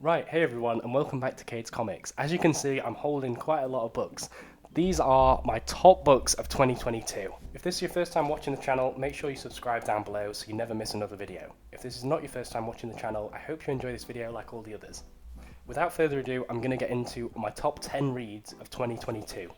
Right, hey everyone, and welcome back to Cade's Comics. As you can see, I'm holding quite a lot of books. These are my top books of 2022. If this is your first time watching the channel, make sure you subscribe down below so you never miss another video. If this is not your first time watching the channel, I hope you enjoy this video like all the others. Without further ado, I'm going to get into my top 10 reads of 2022,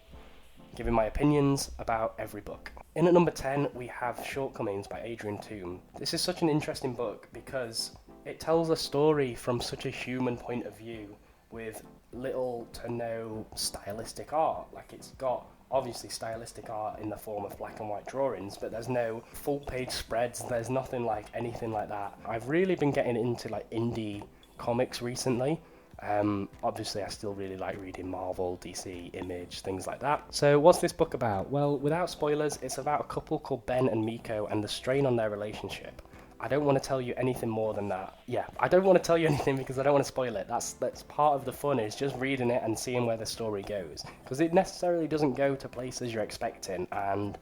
giving my opinions about every book. In at number 10, we have Shortcomings by Adrian Toome. This is such an interesting book because it tells a story from such a human point of view with little to no stylistic art. Like, it's got obviously stylistic art in the form of black and white drawings, but there's no full page spreads, there's nothing like anything like that. I've really been getting into like indie comics recently. Obviously I still really like reading Marvel, DC, Image, things like that. So what's this book about? Well, without spoilers, it's about a couple called Ben and Miko and the strain on their relationship. I don't want to tell you anything more than that. Yeah, I don't want to tell you anything because I don't want to spoil it. That's part of the fun, is just reading it and seeing where the story goes. Because it necessarily doesn't go to places you're expecting, and,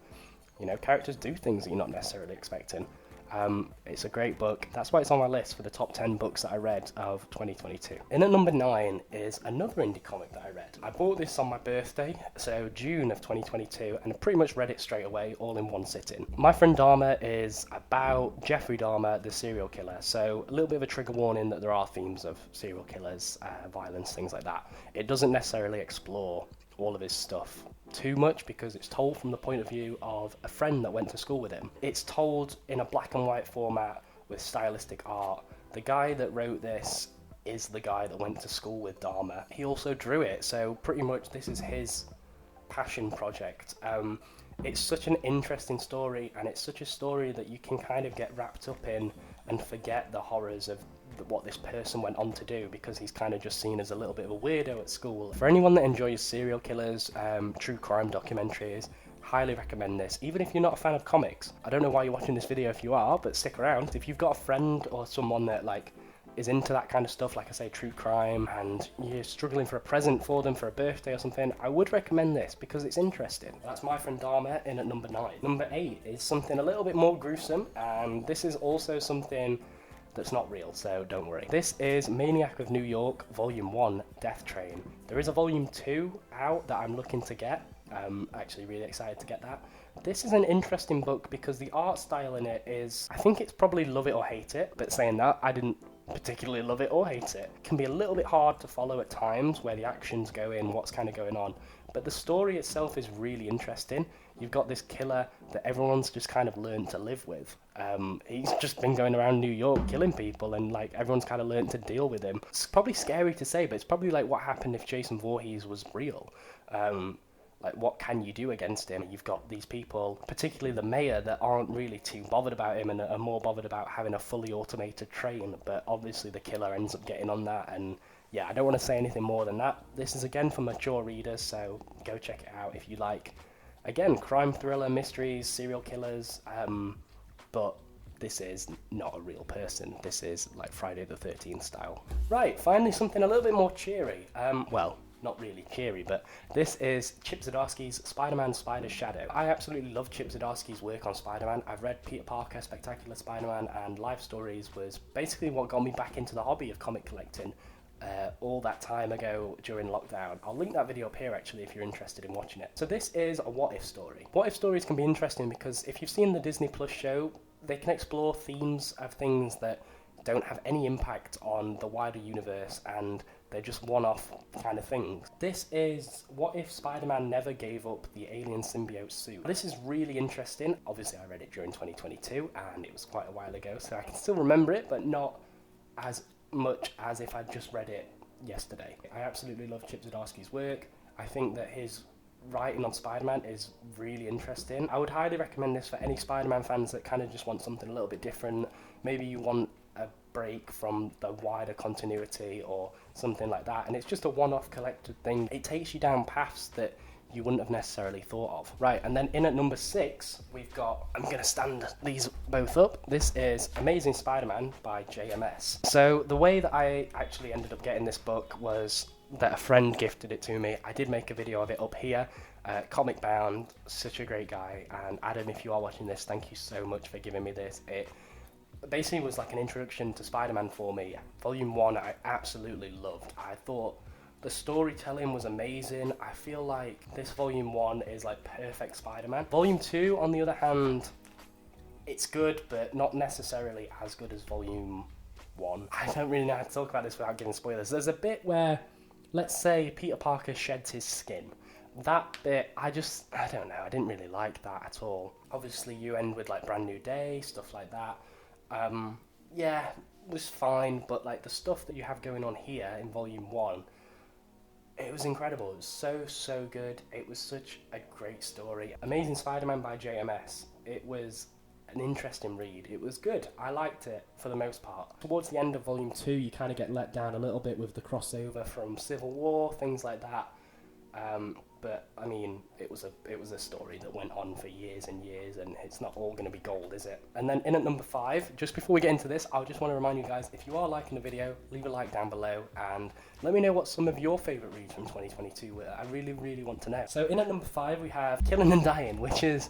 you know, characters do things that you're not necessarily expecting. It's a great book. That's why it's on my list for the top 10 books that I read of 2022. In at number 9 is another indie comic that I read. I bought this on my birthday, so June of 2022, and I pretty much read it straight away, all in one sitting. My Friend Dahmer is about Jeffrey Dahmer, the serial killer, so a little bit of a trigger warning that there are themes of serial killers, violence, things like that. It doesn't necessarily explore all of his stuff too much because it's told from the point of view of a friend that went to school with him. It's told in a black and white format with stylistic art. The guy that wrote this is the guy that went to school with Dahmer. He also drew it, so pretty much this is his passion project. It's such an interesting story, and it's such a story that you can kind of get wrapped up in and forget the horrors of what this person went on to do, because he's kind of just seen as a little bit of a weirdo at school. For anyone that enjoys serial killers, true crime documentaries, highly recommend this, even if you're not a fan of comics. I don't know why you're watching this video if you are, but stick around. If you've got a friend or someone that like is into that kind of stuff, like I say, true crime, and you're struggling for a present for them for a birthday or something, I would recommend this because it's interesting. That's My Friend Dahmer in at number 9. Number 8 is something a little bit more gruesome, and this is also something that's not real, so don't worry. This is Maniac of New York, Volume 1, Death Train. There is a Volume 2 out that I'm looking to get. I'm actually really excited to get that. This is an interesting book because the art style in it is, I think it's probably love it or hate it, but saying that, I didn't particularly love it or hate it. It can be a little bit hard to follow at times where the actions go in, what's kind of going on, but the story itself is really interesting. You've got this killer that everyone's just kind of learned to live with. He's just been going around New York killing people, and like everyone's kind of learned to deal with him. It's probably scary to say, but it's probably like what happened if Jason Voorhees was real. Like, what can you do against him? You've got these people, particularly the mayor, that aren't really too bothered about him and are more bothered about having a fully automated train, but obviously the killer ends up getting on that, and yeah, I don't want to say anything more than that. This is again for mature readers, so go check it out if you like, again, crime thriller, mysteries, serial killers, but this is not a real person. This is like Friday the 13th style. Right, finally something a little bit more cheery. Well, not really cheery, but this is Chip Zdarsky's Spider-Man Spider's Shadow. I absolutely love Chip Zdarsky's work on Spider-Man. I've read Peter Parker, Spectacular Spider-Man, and Life Stories was basically what got me back into the hobby of comic collecting all that time ago during lockdown. I'll link that video up here actually if you're interested in watching it. So this is a what-if story. What-if stories can be interesting because if you've seen the Disney Plus show, they can explore themes of things that don't have any impact on the wider universe, and they're just one-off kind of things. This is what if Spider-Man never gave up the alien symbiote suit. This is really interesting. Obviously I read it during 2022 and it was quite a while ago, so I can still remember it, but not as much as if I'd just read it yesterday. I absolutely love Chip Zdarsky's work. I think that his writing on Spider-Man is really interesting. I would highly recommend this for any Spider-Man fans that kind of just want something a little bit different. Maybe you want a break from the wider continuity or something like that, and it's just a one-off collected thing. It takes you down paths that you wouldn't have necessarily thought of. Right, and then in at number 6, we've got, I'm going to stand these both up, this is Amazing Spider-Man by JMS. So the way that I actually ended up getting this book was that a friend gifted it to me. I did make a video of it up here. Comic Bound, such a great guy, and Adam, if you are watching this, thank you so much for giving me this. It basically was like an introduction to Spider-Man for me. Volume 1 I absolutely loved. I thought the storytelling was amazing. I feel like this Volume 1 is like perfect Spider-Man. Volume 2, on the other hand, it's good, but not necessarily as good as Volume 1. I don't really know how to talk about this without giving spoilers. There's a bit where, let's say, Peter Parker sheds his skin. That bit, I don't know, I didn't really like that at all. Obviously, you end with, like, Brand New Day, stuff like that. Yeah, it was fine, but, like, the stuff that you have going on here in Volume 1, it was incredible. It was so good. It was such a great story. Amazing Spider-Man by JMS. It was an interesting read. It was good. I liked it for the most part. Towards the end of Volume 2, you kind of get let down a little bit with the crossover from Civil War, things like that. But I mean, it was a story that went on for years and years, and it's not all going to be gold, is it? And then in at number 5, just before we get into this, I just want to remind you guys, if you are liking the video, leave a like down below and let me know what some of your favourite reads from 2022 were. I really want to know. So in at number 5, we have Killing and Dying, which is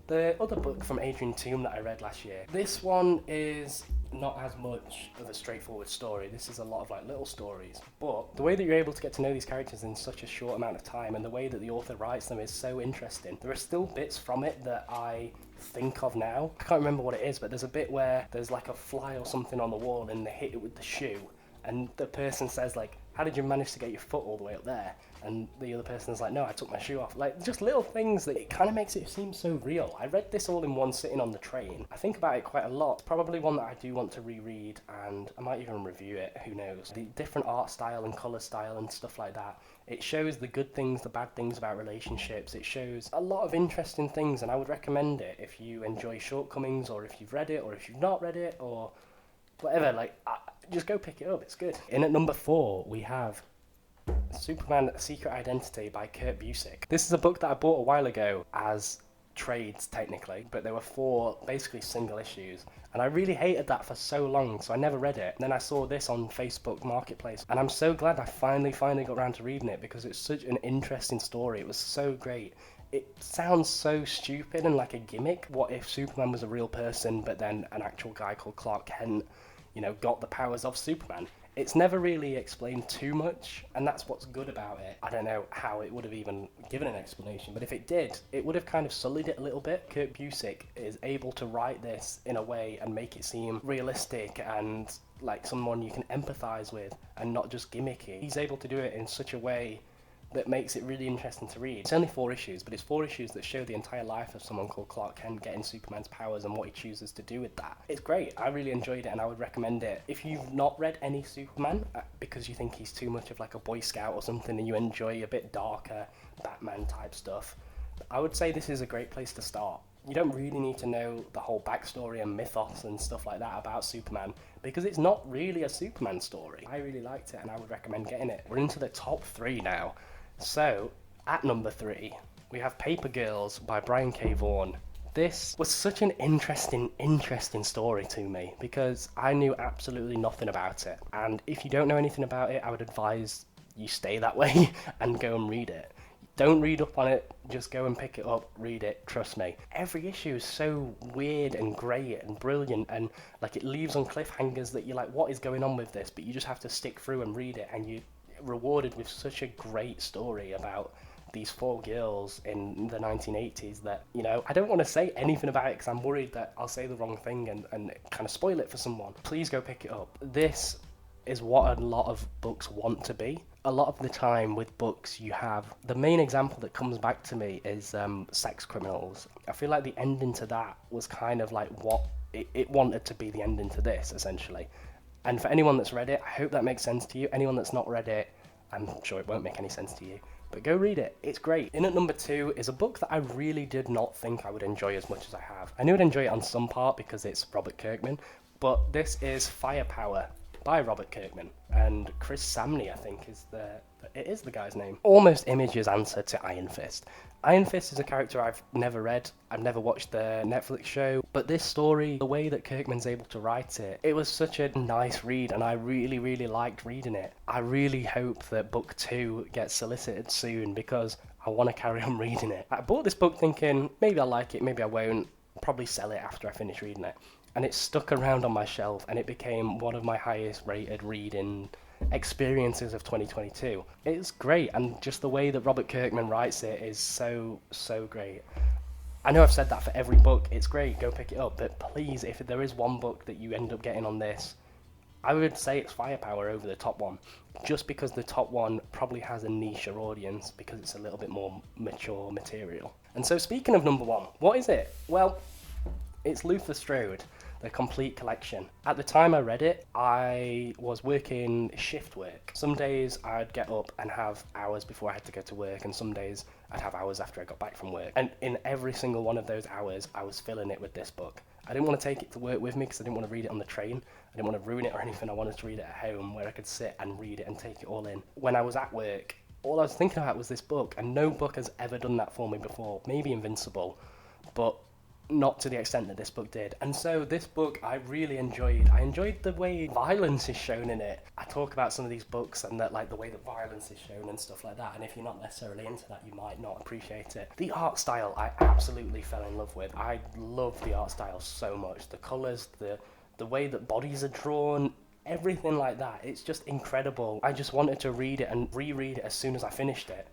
the other book from Adrian Toome that I read last year. This one is not as much of a straightforward story. This is a lot of like little stories, but the way that you're able to get to know these characters in such a short amount of time and the way that the author writes them is so interesting. There are still bits from it that I think of now. I can't remember what it is, but there's a bit where there's like a fly or something on the wall and they hit it with the shoe, and the person says like, how did you manage to get your foot all the way up there? And the other person's like, no, I took my shoe off. Like, just little things that it kind of makes it seem so real. I read this all in one sitting on the train. I think about it quite a lot. It's probably one that I do want to reread, and I might even review it, who knows. The different art style and colour style and stuff like that. It shows the good things, the bad things about relationships. It shows a lot of interesting things, and I would recommend it if you enjoy shortcomings, or if you've read it, or if you've not read it, or whatever. Like, just go pick it up. It's good. In at number 4, we have Superman Secret Identity by Kurt Busiek. This is a book that I bought a while ago as trades technically, but there were 4 basically single issues, and I really hated that for so long, so I never read it. And then I saw this on Facebook Marketplace, and I'm so glad I finally got around to reading it, because it's such an interesting story. It was so great. It sounds so stupid and like a gimmick. What if Superman was a real person, but then an actual guy called Clark Kent, you know, got the powers of Superman? It's never really explained too much, and that's what's good about it. I don't know how it would have even given an explanation, but if it did, it would have kind of sullied it a little bit. Kurt Busiek is able to write this in a way and make it seem realistic and like someone you can empathise with and not just gimmicky. He's able to do it in such a way that makes it really interesting to read. It's only 4 issues, but it's 4 issues that show the entire life of someone called Clark Kent getting Superman's powers and what he chooses to do with that. It's great. I really enjoyed it, and I would recommend it. If you've not read any Superman, because you think he's too much of like a Boy Scout or something, and you enjoy a bit darker Batman type stuff, I would say this is a great place to start. You don't really need to know the whole backstory and mythos and stuff like that about Superman, because it's not really a Superman story. I really liked it, and I would recommend getting it. We're into the top 3 now. So, at number 3, we have Paper Girls by Brian K. Vaughan. This was such an interesting story to me, because I knew absolutely nothing about it. And if you don't know anything about it, I would advise you stay that way and go and read it. Don't read up on it, just go and pick it up, read it, trust me. Every issue is so weird and great and brilliant, and like it leaves on cliffhangers that you're like, what is going on with this? But you just have to stick through and read it, and you're rewarded with such a great story about these 4 girls in the 1980s that, you know, I don't want to say anything about it because I'm worried that I'll say the wrong thing and kind of spoil it for someone. Please go pick it up. This is what a lot of books want to be. A lot of the time with books, you have the main example that comes back to me is Sex Criminals. I feel like the ending to that was kind of like what it wanted to be the ending to this, essentially. And for anyone that's read it, I hope that makes sense to you. Anyone that's not read it, I'm sure it won't make any sense to you. But go read it. It's great. In at number 2 is a book that I really did not think I would enjoy as much as I have. I knew I'd enjoy it on some part because it's Robert Kirkman, but this is Firepower by Robert Kirkman. And Chris Samney, I think, is the guy's name. Almost Image's answer to Iron Fist. Iron Fist is a character I've never read. I've never watched the Netflix show. But this story, the way that Kirkman's able to write it, it was such a nice read, and I really liked reading it. I really hope that book 2 gets solicited soon, because I want to carry on reading it. I bought this book thinking, maybe I'll like it, maybe I won't. Probably sell it after I finish reading it. and it stuck around on my shelf, and it became one of my highest rated reading experiences of 2022. It's great, and just the way that Robert Kirkman writes it is so, so great. I know I've said that for every book. It's great, go pick it up. But please, if there is one book that you end up getting on this, I would say it's Firepower over the top one. Just because the top one probably has a niche audience because it's a little bit more mature material. And so speaking of number one, what is it? Well, it's Luther Strode, the complete collection. At the time I read it, I was working shift work. Some days I'd get up and have hours before I had to go to work, and some days I'd have hours after I got back from work. And in every single one of those hours, I was filling it with this book. I didn't want to take it to work with me because I didn't want to read it on the train. I didn't want to ruin it or anything. I wanted to read it at home where I could sit and read it and take it all in. When I was at work, all I was thinking about was this book, and no book has ever done that for me before. Maybe Invincible, but not to the extent that this book did. And so this book I really enjoyed. I enjoyed the way violence is shown in it. I talk about some of these books and that, like, the way that violence is shown and stuff like that, and if you're not necessarily into that, you might not appreciate it. The art style I absolutely fell in love with. I love the art style so much. The colours, the way that bodies are drawn, everything like that. It's just incredible. I just wanted to read it and reread it as soon as I finished it.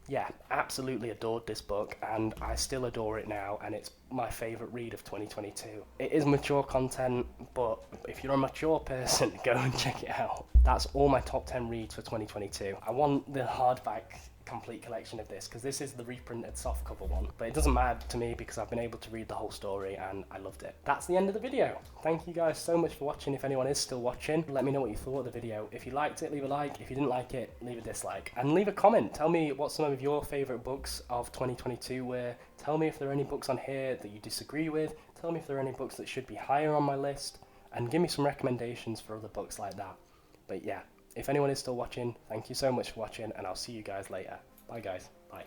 Yeah, absolutely adored this book, and I still adore it now, and it's my favourite read of 2022. It is mature content, but if you're a mature person, go and check it out. That's all my top 10 reads for 2022. I want the hardback complete collection of this, because this is the reprinted softcover one, but it doesn't matter to me because I've been able to read the whole story and I loved it. That's the end of the video. Thank you guys so much for watching. If anyone is still watching, let me know what you thought of the video. If you liked it, leave a like. If you didn't like it, leave a dislike, and leave a comment. Tell me what some of your favourite books of 2022 were. Tell me if there are any books on here that you disagree with. Tell me if there are any books that should be higher on my list, and give me some recommendations for other books like that. But yeah, if anyone is still watching, thank you so much for watching, and I'll see you guys later. Bye guys. Bye.